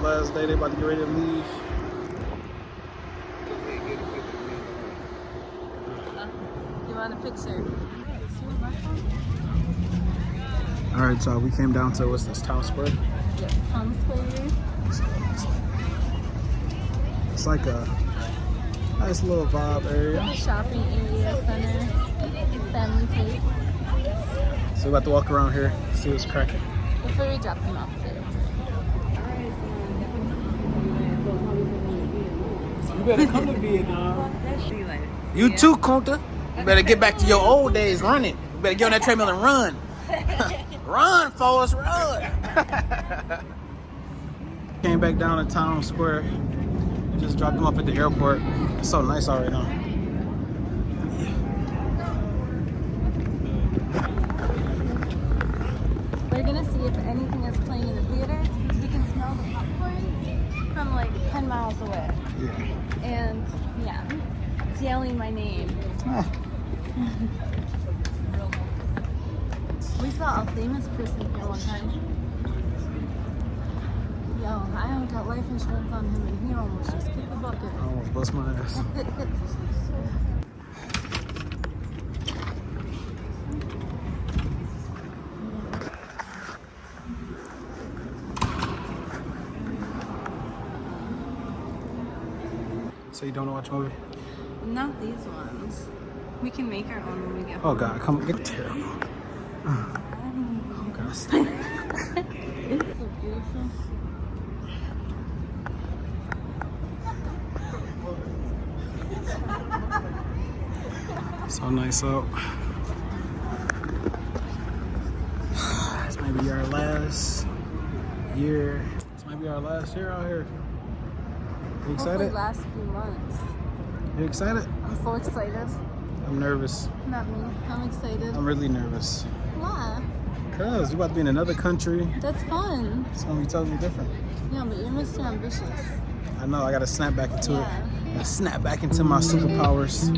last day. They about to get ready to leave. You want a picture? All right, y'all. We came down to what's this? Town Square. Yes, Town Square. It's like a nice little vibe area. The shopping area center. Family place. So we're about to walk around here, see what's cracking. Before we drop them off there. You better come to Vietnam. You too, Kunta. You better get back to your old days running. You better get on that treadmill and run. Run, Forrest, run. Came back down to Town Square. We just dropped them off at the airport. It's so nice already, huh? We're gonna see if anything is playing in the theaters because we can smell the popcorn from like 10 miles away. Yeah. And yeah, it's yelling my name. Ah. We saw a famous person here one time. Yo, I got life insurance on him and he almost just kicked the bucket. I almost bust my ass. So you don't know which movie? Not these ones. We can make our own when we get home. Oh God, come get terrible. Oh God. It's so beautiful. So nice out. This might be our last year. This might be our last year out here. You excited? Hopefully last few months. You excited? I'm so excited. I'm nervous. Not me. I'm excited. I'm really nervous. Why? Cause you're about to be in another country. That's fun. It's gonna be totally different. Yeah, but you're MrAmbitious. I know, I gotta snap back into Yeah. it. I gotta snap back into my superpowers.